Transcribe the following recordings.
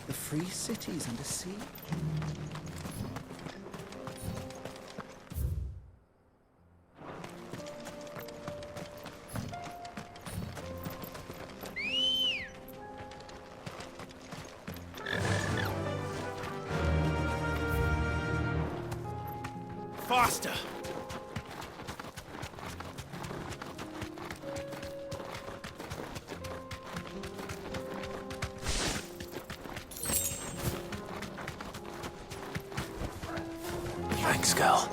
The free cities under siege. Faster! Thanks, girl.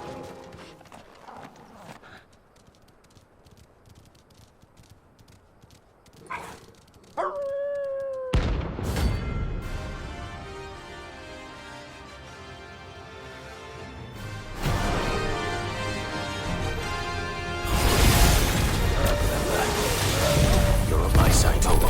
You're on my side, Total.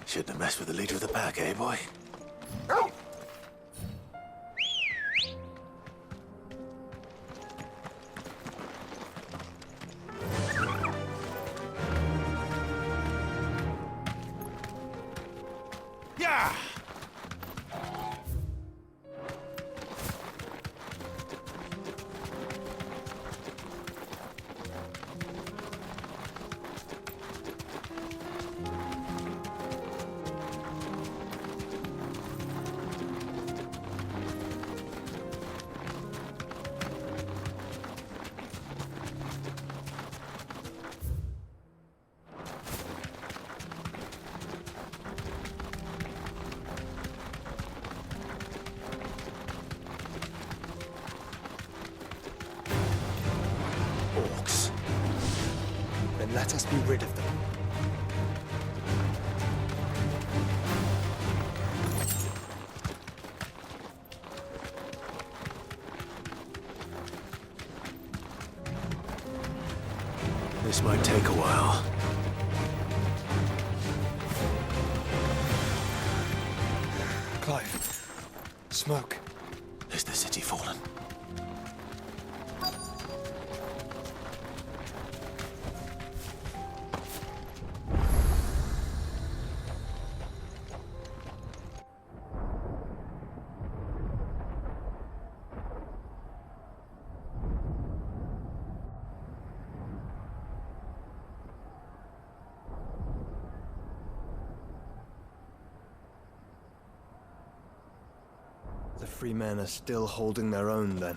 Shouldn't have messed with the leader of the pack, eh, boy? Yeah! Orcs. Then let us be rid of them. This might take a while. smoke. Is the city fallen? The free men are still holding their own, then.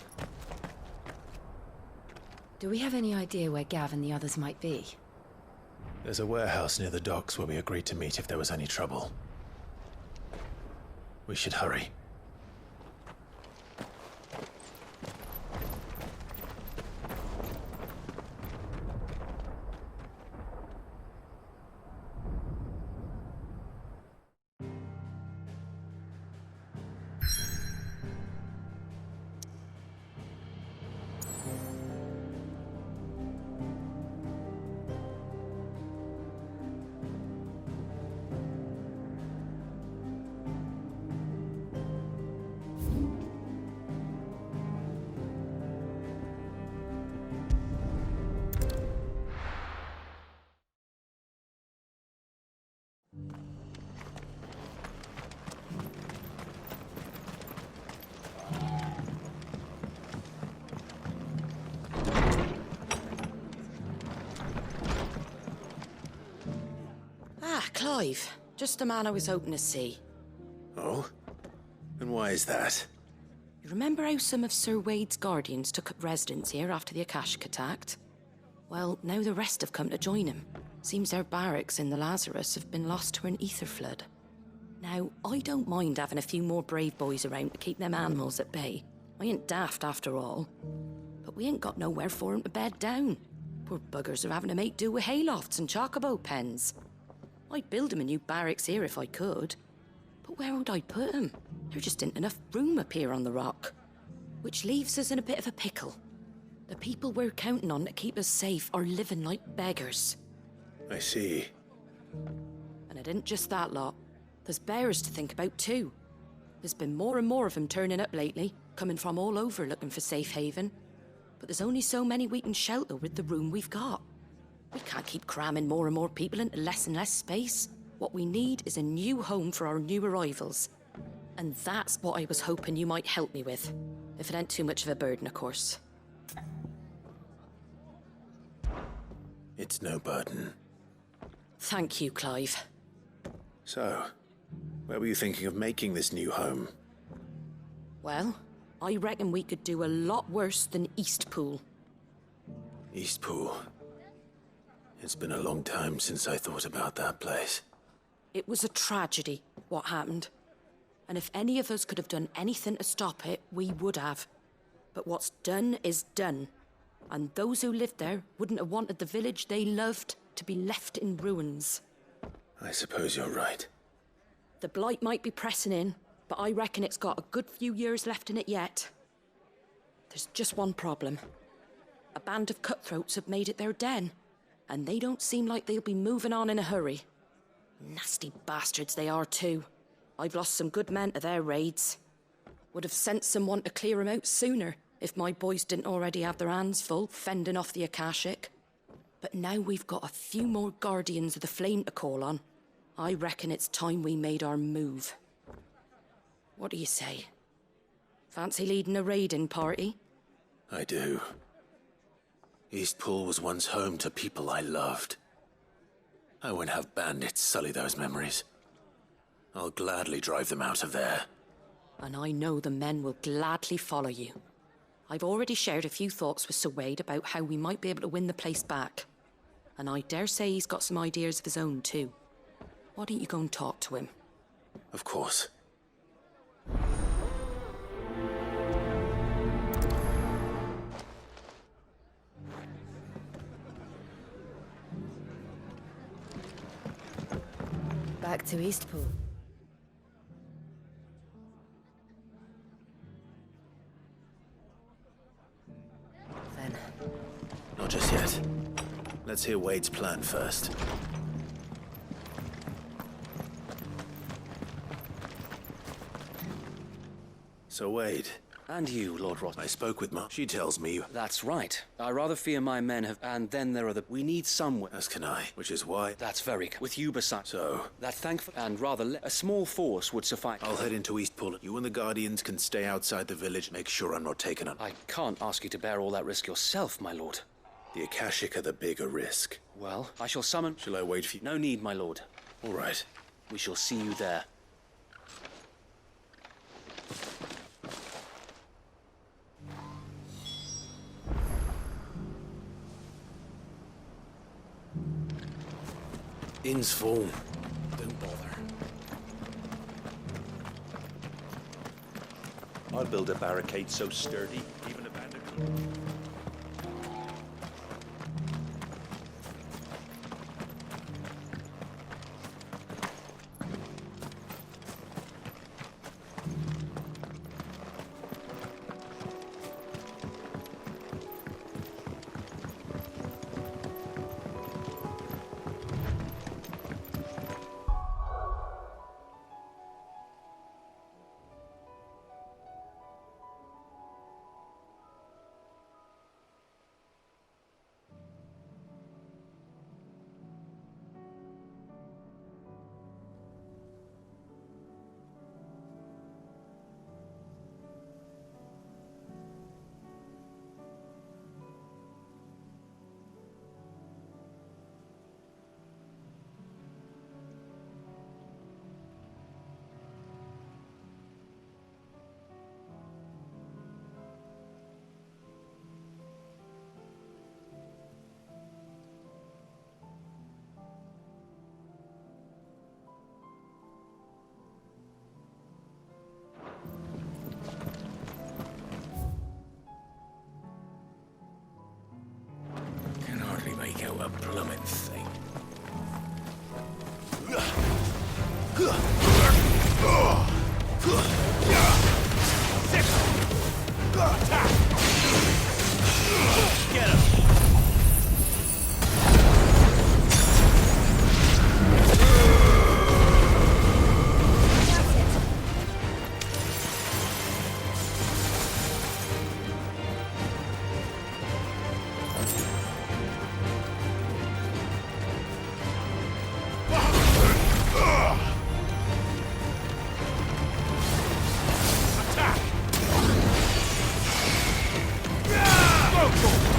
Do we have any idea where Gav and the others might be? There's a warehouse near the docks where we agreed to meet if there was any trouble. We should hurry. Clive. Just the man I was hoping to see. Oh? And why is that? You remember how some of Sir Wade's guardians took up residence here after the Akashic attacked? Well, now the rest have come to join him. Seems their barracks in the Lazarus have been lost to an ether flood. Now, I don't mind having a few more brave boys around to keep them animals at bay. I ain't daft after all. But we ain't got nowhere for 'em to bed down. Poor buggers are having to make do with haylofts and chocobo pens. I'd build 'em a new barracks here if I could. But where would I put 'em? There just ain't enough room up here on the rock. Which leaves us in a bit of a pickle. The people we're counting on to keep us safe are living like beggars. I see. And it ain't just that lot. There's bears to think about too. There's been more and more of them turning up lately, coming from all over looking for safe haven. But there's only so many we can shelter with the room we've got. We can't keep cramming more and more people into less and less space. What we need is a new home for our new arrivals. And that's what I was hoping you might help me with. If it ain't too much of a burden, of course. It's no burden. Thank you, Clive. So, where were you thinking of making this new home? Well, I reckon we could do a lot worse than Eastpool. Eastpool. It's been a long time since I thought about that place. It was a tragedy, what happened. And if any of us could have done anything to stop it, we would have. But what's done is done. And those who lived there wouldn't have wanted the village they loved to be left in ruins. I suppose you're right. The blight might be pressing in, but I reckon it's got a good few years left in it yet. There's just one problem. A band of cutthroats have made it their den, and they don't seem like they'll be moving on in a hurry. Nasty bastards they are too. I've lost some good men to their raids. Would have sent someone to clear 'em out sooner if my boys didn't already have their hands full fending off the Akashic. But now we've got a few more Guardians of the Flame to call on. I reckon it's time we made our move. What do you say? Fancy leading a raiding party? I do. Eastpool was once home to people I loved. I won't have bandits sully those memories. I'll gladly drive them out of there. And I know the men will gladly follow you. I've already shared a few thoughts with Sir Wade about how we might be able to win the place back. And I dare say he's got some ideas of his own too. Why don't you go and talk to him? Of course. Back to Eastpool. Then. Not just yet. Let's hear Wade's plan first. So Wade, And you, Lord Ross. I spoke with Ma. She tells me you... That's right. I rather fear my men have... And then there are the... We need somewhere. As can I, which is why... That's very... With you beside... So... That thankful... And rather... A small force would suffice. I'll head into Eastpool. You and the Guardians can stay outside the village. Make sure I'm not taken on. I can't ask you to bear all that risk yourself, my lord. The Akashic are the bigger risk. Well, I shall summon... Shall I wait for you? No need, my lord. All right. We shall see you there. Inn's full. Don't bother. I'll build a barricade so sturdy, even a bandit. Can hardly make out a bloomin' thing. Get him! Attack! Go!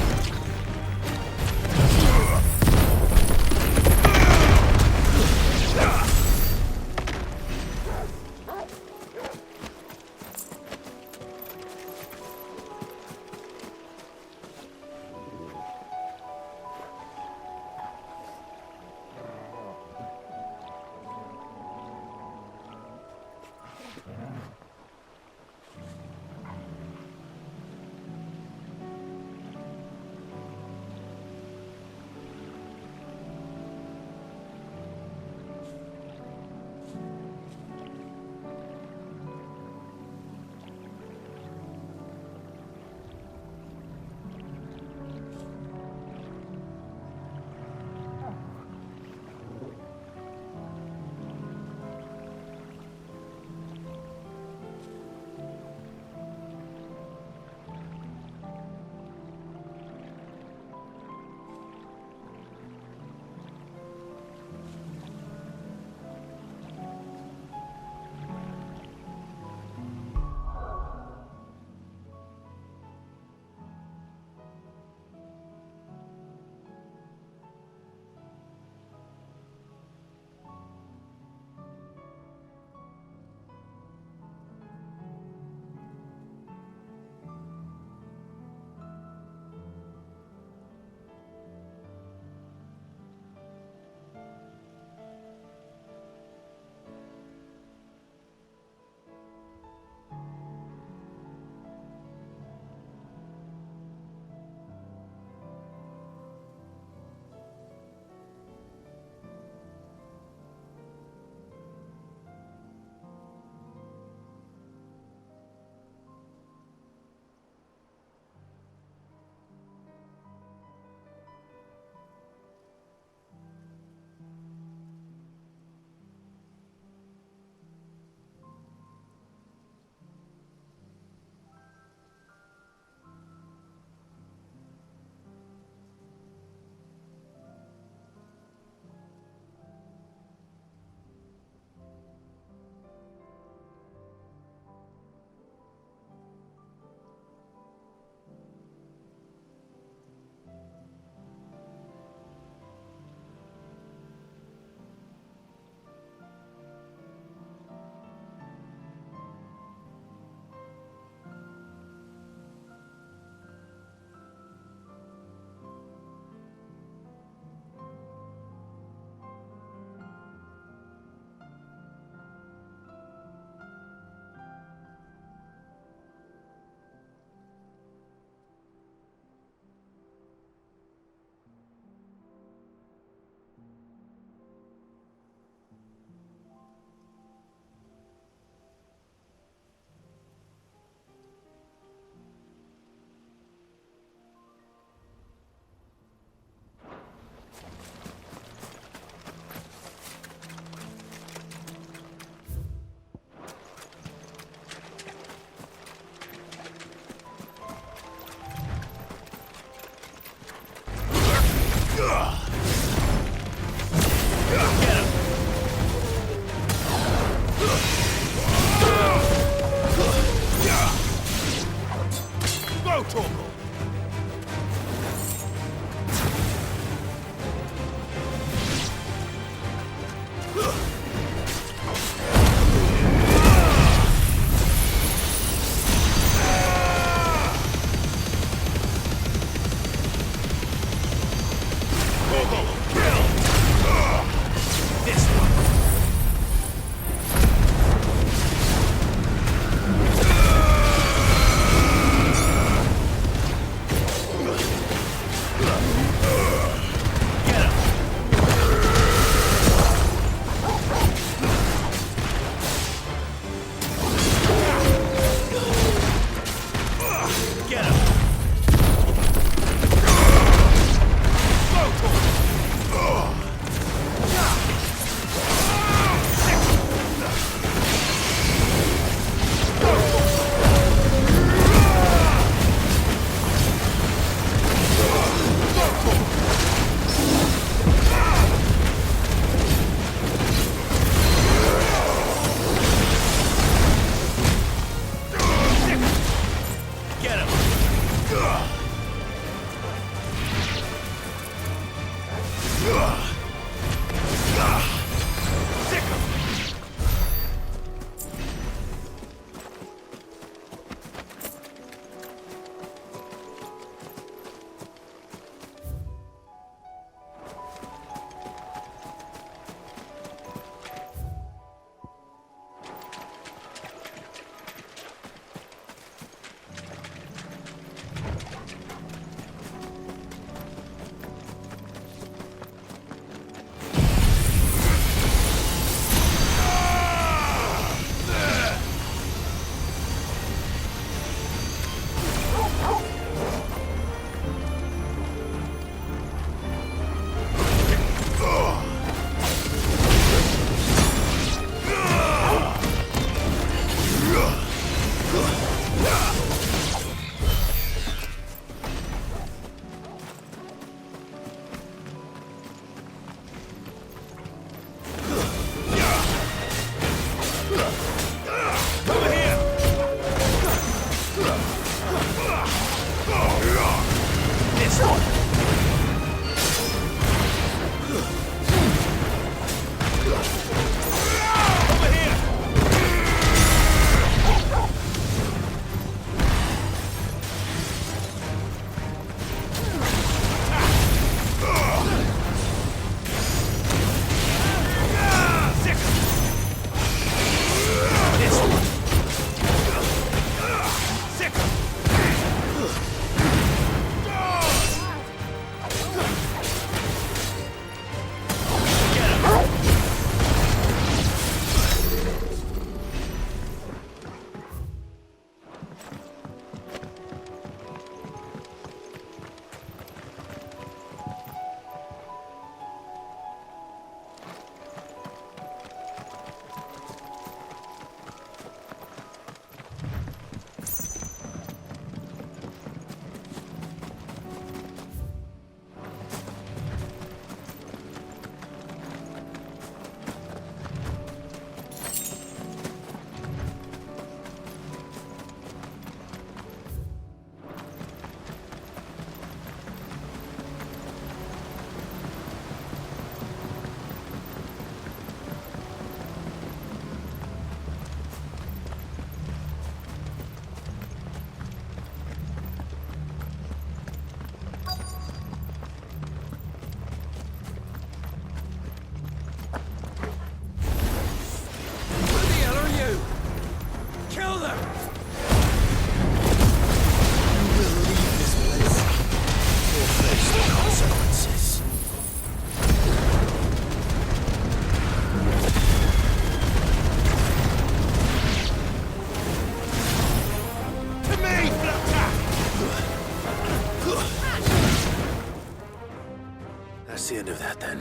That's the end of that, then.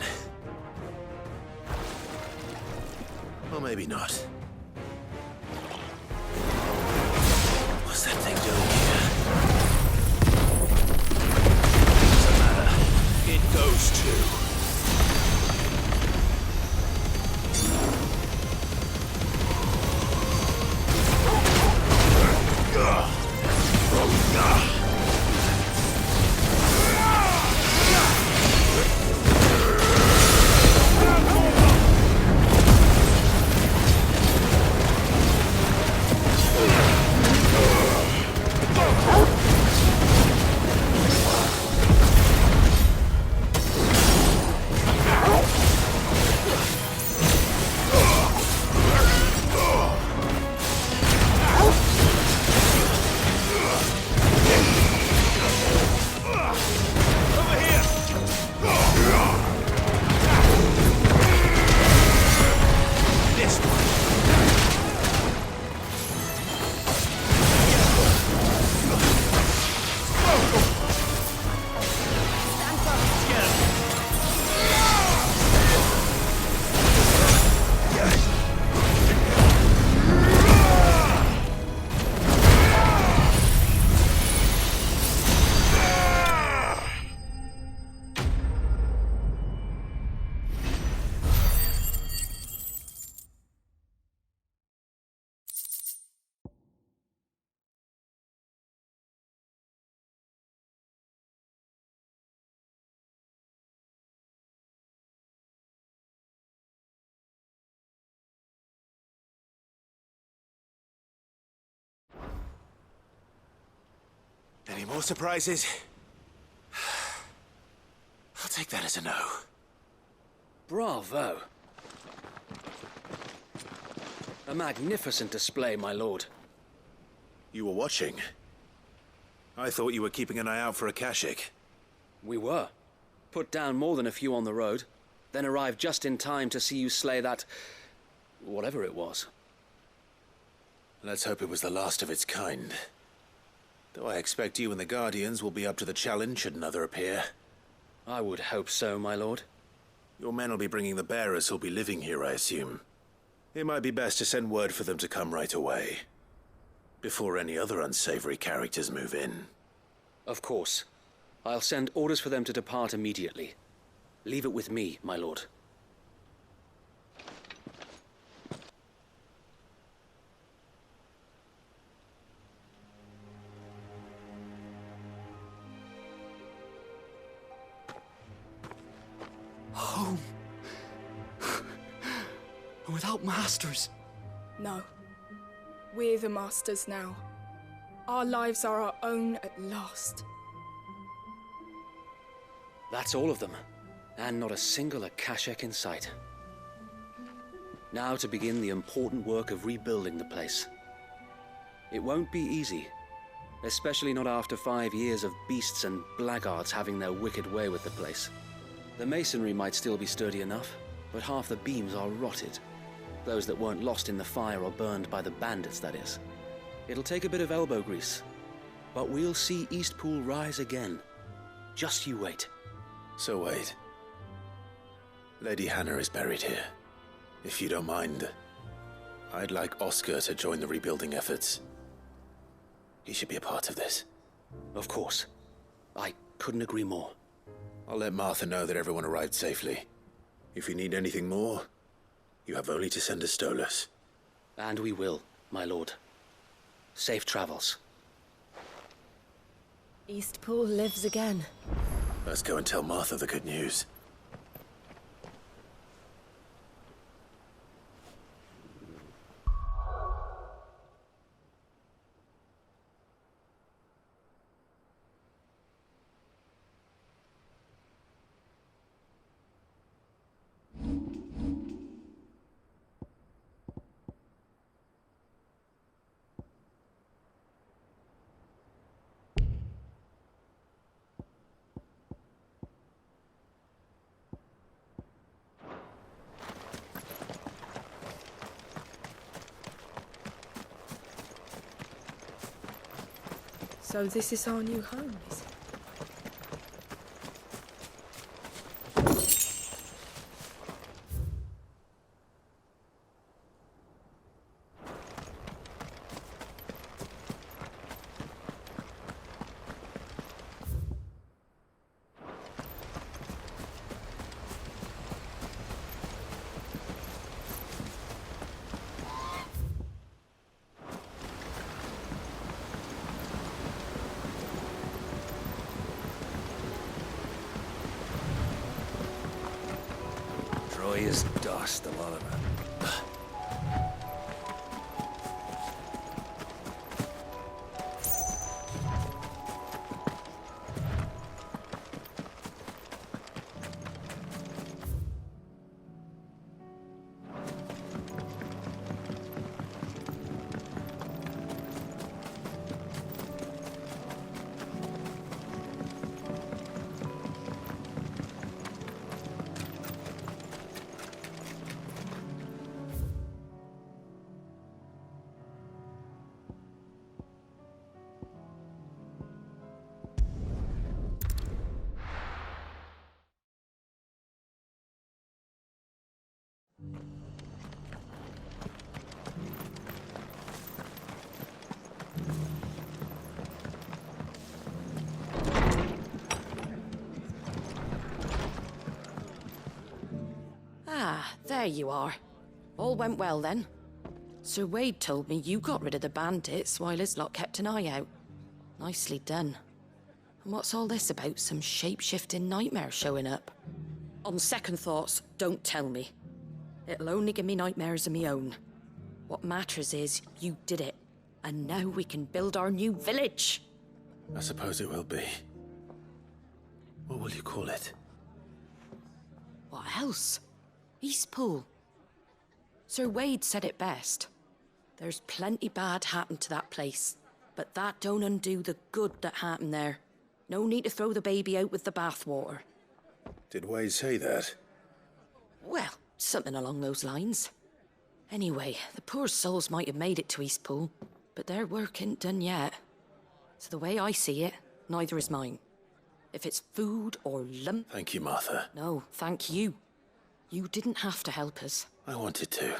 Or maybe not. What's that thing doing here? Doesn't matter. It goes too. Any more surprises? I'll take that as a no. Bravo. A magnificent display, my lord. You were watching? I thought you were keeping an eye out for a Kashik. We were. Put down more than a few on the road, then arrived just in time to see you slay that... whatever it was. Let's hope it was the last of its kind. Though I expect you and the Guardians will be up to the challenge should another appear. I would hope so, my lord. Your men will be bringing the bearers who'll be living here, I assume. It might be best to send word for them to come right away, before any other unsavory characters move in. Of course. I'll send orders for them to depart immediately. Leave it with me, my lord. And without masters. No. We're the masters now. Our lives are our own at last. That's all of them. And not a single Akashak in sight. Now to begin the important work of rebuilding the place. It won't be easy. Especially not after 5 years of beasts and blackguards having their wicked way with the place. The masonry might still be sturdy enough, but half the beams are rotted. Those that weren't lost in the fire or burned by the bandits, that is. It'll take a bit of elbow grease, but we'll see Eastpool rise again. Just you wait. So wait. Lady Hannah is buried here. If you don't mind, I'd like Oscar to join the rebuilding efforts. He should be a part of this. Of course. I couldn't agree more. I'll let Martha know that everyone arrived safely. If you need anything more, you have only to send a Stolas. And we will, my lord. Safe travels. Eastpool lives again. Let's go and tell Martha the good news. So this is our new home, is it? Dry as dust, a lot of it. Ah, there you are. All went well then. Sir Wade told me you got rid of the bandits while his lot kept an eye out. Nicely done. And what's all this about some shape-shifting nightmare showing up? On second thoughts, don't tell me. It'll only give me nightmares of me own. What matters is you did it. And now we can build our new village. I suppose it will be. What will you call it? What else? Eastpool. Sir Wade said it best. There's plenty bad happened to that place, but that don't undo the good that happened there. No need to throw the baby out with the bathwater. Did Wade say that? Well, something along those lines. Anyway, the poor souls might have made it to Eastpool, but their work ain't done yet. So the way I see it, neither is mine. If it's food or lump... Thank you, Martha. No, thank you. You didn't have to help us. I wanted to.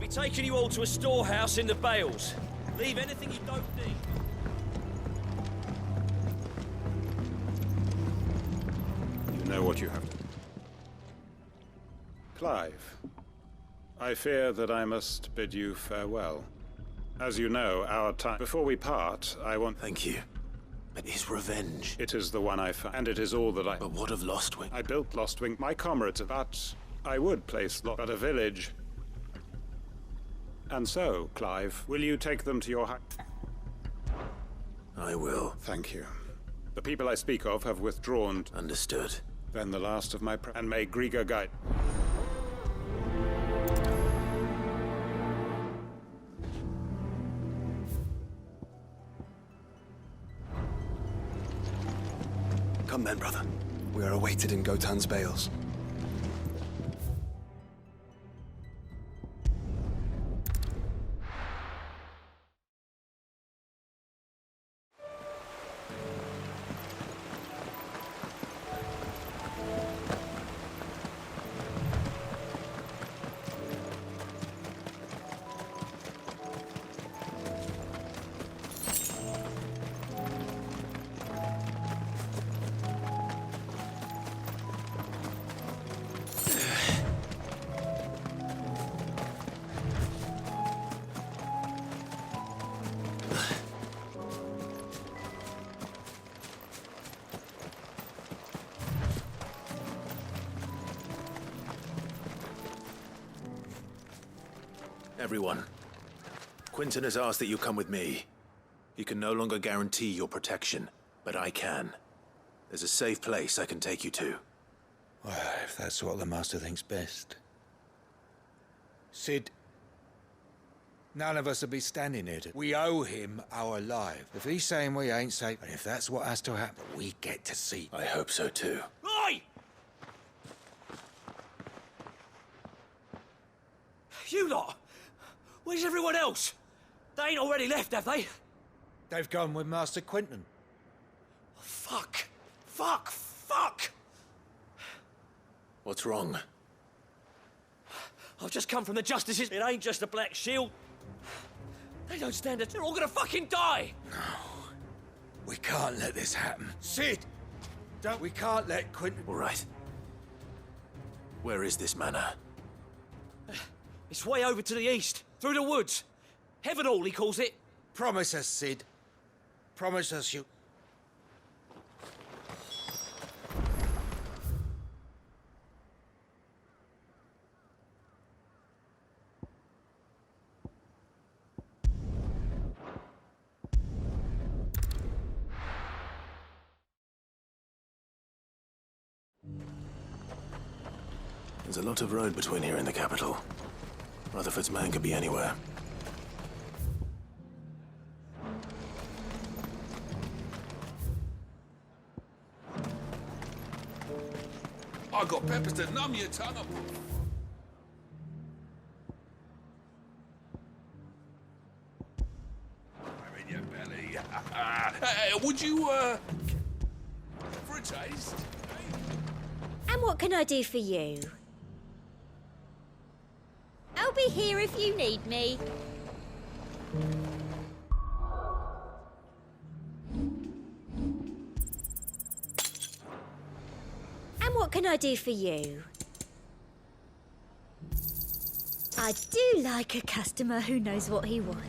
be taking you all to a storehouse in the Bales. Leave anything you don't need. You know what you have to. Clive, I fear that I must bid you farewell. As you know, our time... Before we part, I want... Thank you. But his revenge. It is the one I found, and it is all that I... But what of Lostwing? I built Lostwing, my comrades, but I would place but a village. And so, Clive, will you take them to your I will. Thank you. The people I speak of have withdrawn. Understood. Then the last of my... And may Griga guide... Come then, brother. We are awaited in Gotan's Bales. Everyone, Quinton has asked that you come with me. He can no longer guarantee your protection, but I can. There's a safe place I can take you to. Well, if that's what the Master thinks best. Sid, none of us will be standing here. We owe him our life. If he's saying we ain't safe, and if that's what has to happen, we get to see. I hope so too. Oi! You lot! Where's everyone else? They ain't already left, have they? They've gone with Master Quinton. Fuck! Fuck! Fuck! What's wrong? I've just come from the Justices. It ain't just a Black Shield. They don't stand it. They're all gonna fucking die! We can't let this happen. Sid! We can't let Quinton... All right. Where is this manor? It's way over to the east, through the woods. Heavenhall, he calls it. Promise us, Sid. Promise us you... There's a lot of road between here and the capital. Rutherford's man could be anywhere. I got peppers to numb your tongue up. I'm in your belly. Would you, for a taste? And what can I do for you? I'll be here if you need me. And what can I do for you? I do like a customer who knows what he wants.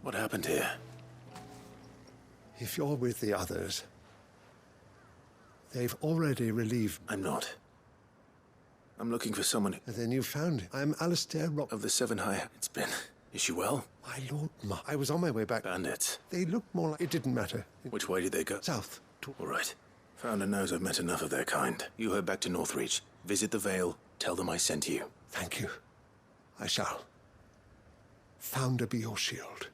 What happened here? If you're with the others, they've already relieved... I'm not. I'm looking for someone And then you found it. I'm Alistair Rock... of the Seven High. It's been... Is she well? My lord, I was on my way back. Bandits. They looked more like... It didn't matter. Which way did they go? South. All right. Founder knows I've met enough of their kind. You head back to Northreach. Visit the Vale. Tell them I sent you. Thank you. I shall. Founder be your shield.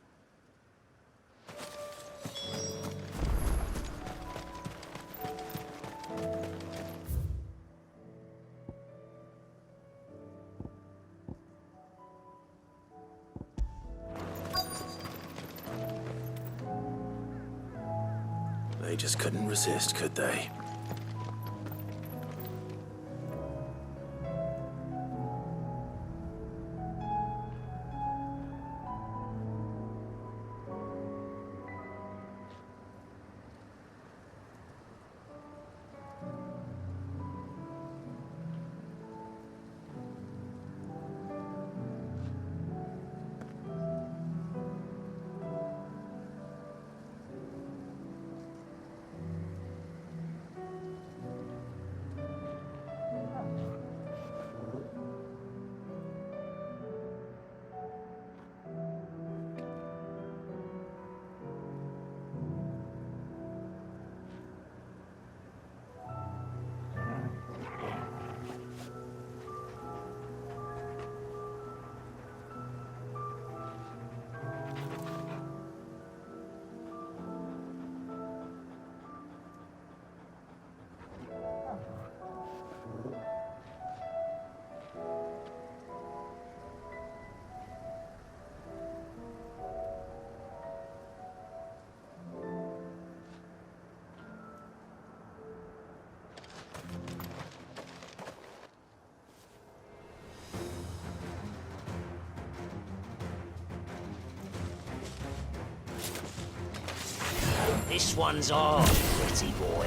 They just couldn't resist, could they? This one's ours, pretty boy.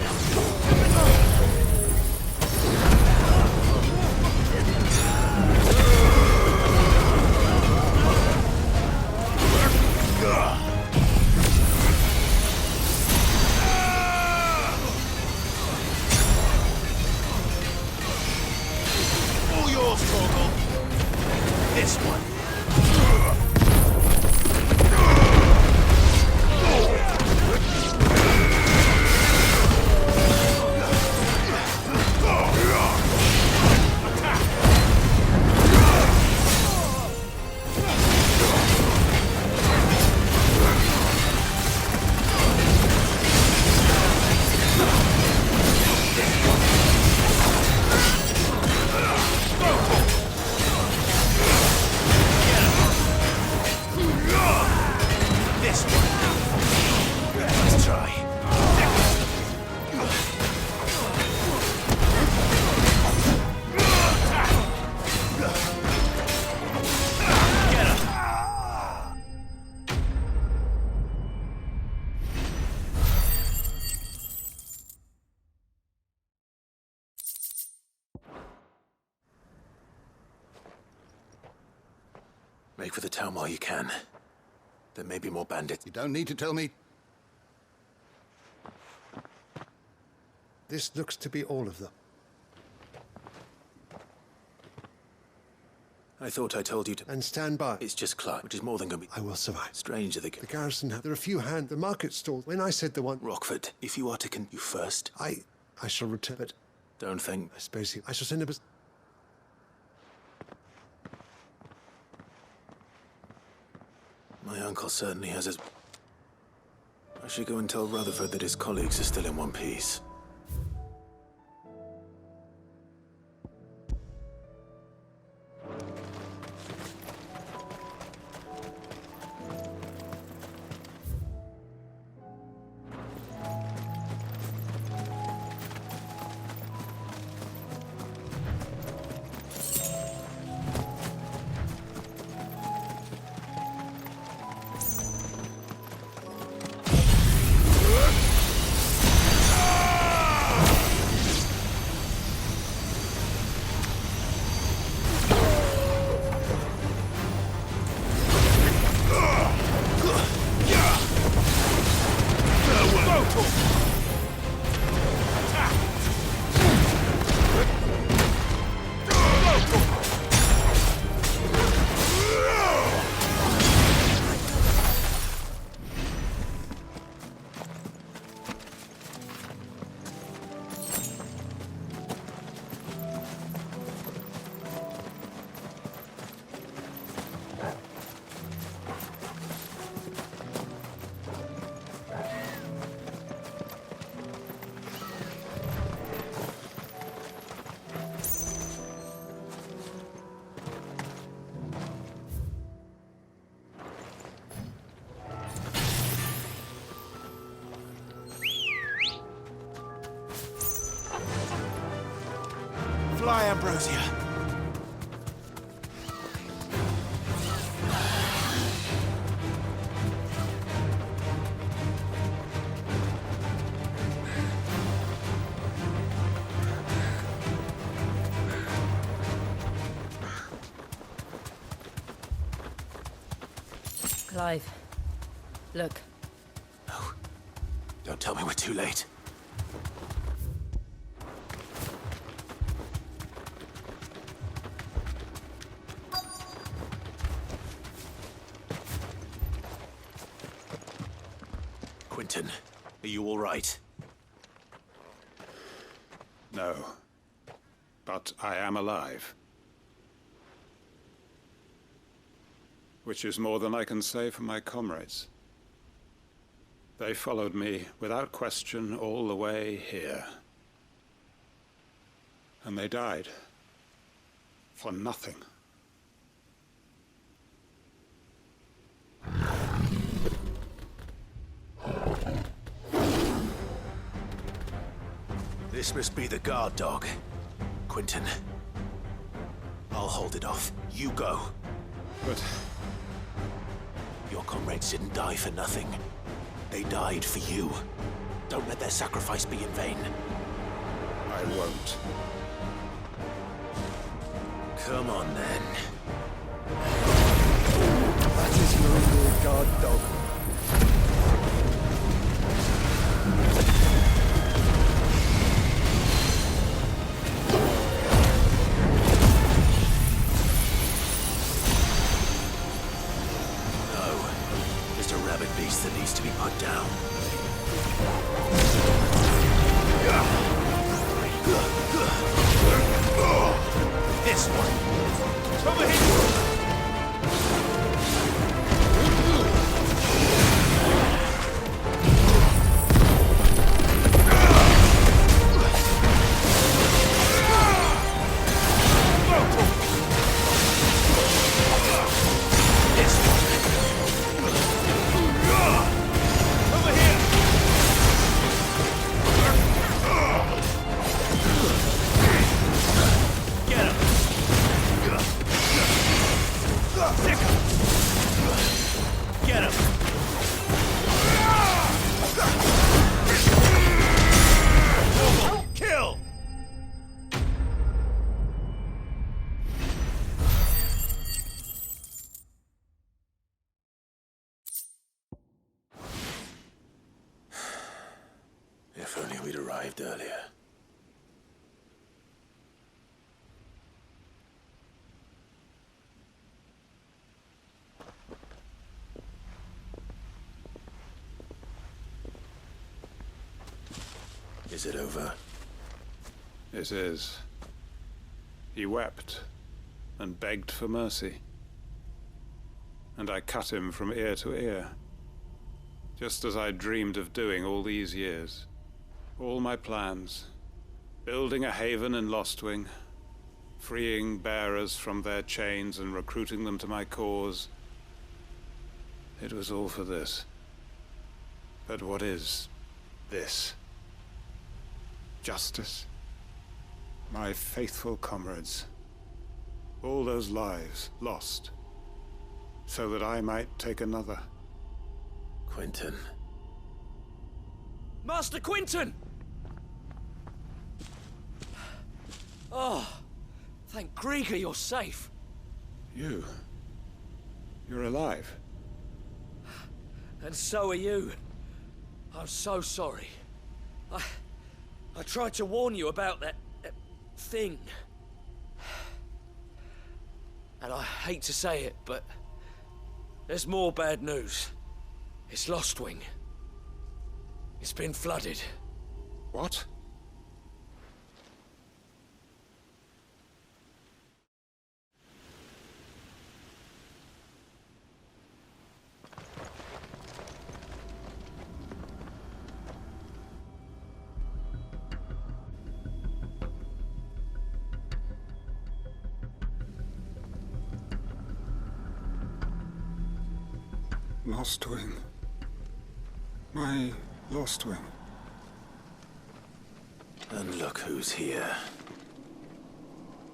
All yours, Torgal. This one. Make for the town while you can. There may be more bandits. You don't need to tell me. This looks to be all of them. I thought I told you to... And stand by. It's just Clark, which is more than gonna be... I will survive. Stranger the... The garrison have... There are a few hand... The market stalls. When I said the one... Rockford, if you are to you first... I shall return, but... Don't think... I suppose I shall send a... My uncle certainly has his... I should go and tell Rutherford that his colleagues are still in one piece. Goodbye, Ambrosia. Clive, look. No. Don't tell me we're too late. Quentin, are you all right? No. But I am alive. Which is more than I can say for my comrades. They followed me without question all the way here. And they died. For nothing. This must be the guard dog. Quentin. I'll hold it off. You go. But... your comrades didn't die for nothing. They died for you. Don't let their sacrifice be in vain. I won't. Come on, then. That is your new guard dog. That needs to be put down. This one. Over here! If only we'd arrived earlier. Is it over? It is. He wept and begged for mercy. And I cut him from ear to ear, just as I dreamed of doing all these years. All my plans, building a haven in Lostwing, freeing bearers from their chains and recruiting them to my cause. It was all for this. But what is this? Justice? My faithful comrades. All those lives lost, so that I might take another. Quentin. Master Quentin! Oh, thank Grieger you're safe. You're alive. And so are you. I'm so sorry. I tried to warn you about that thing. And I hate to say it, but there's more bad news. It's Lostwing. It's been flooded. What? Lostwing. My Lostwing. And look who's here.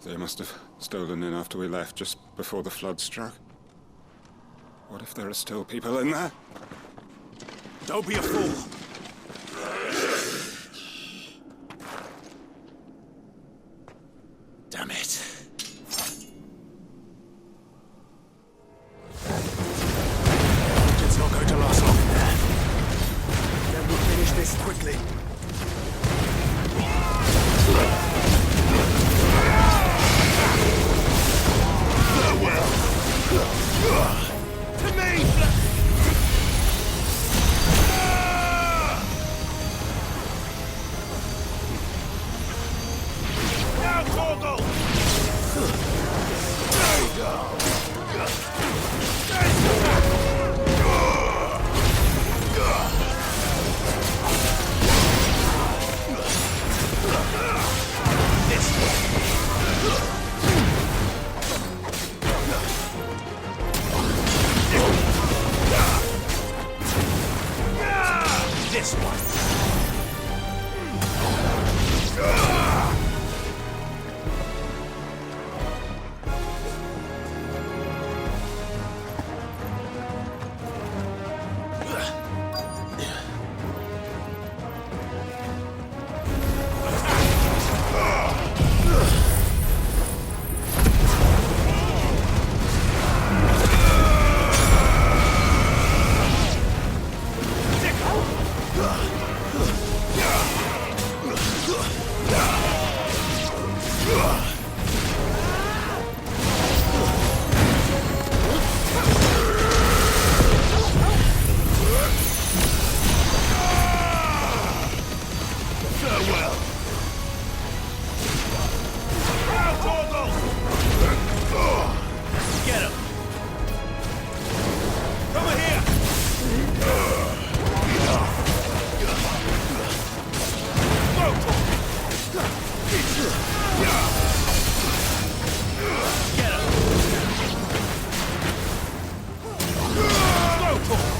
They must have stolen in after we left, just before the flood struck. What if there are still people in there? Don't be a fool! Damn it. It's not going to last long in there. Then we'll finish this quickly. Farewell! To me! Now, Torgal! This one. Farewell! Now, Torgal! Get him! Over here! Go, Torgal! Get him! Go, Torgal!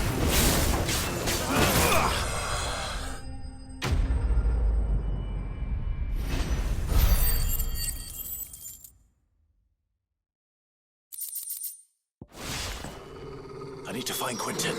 I need to find Quentin.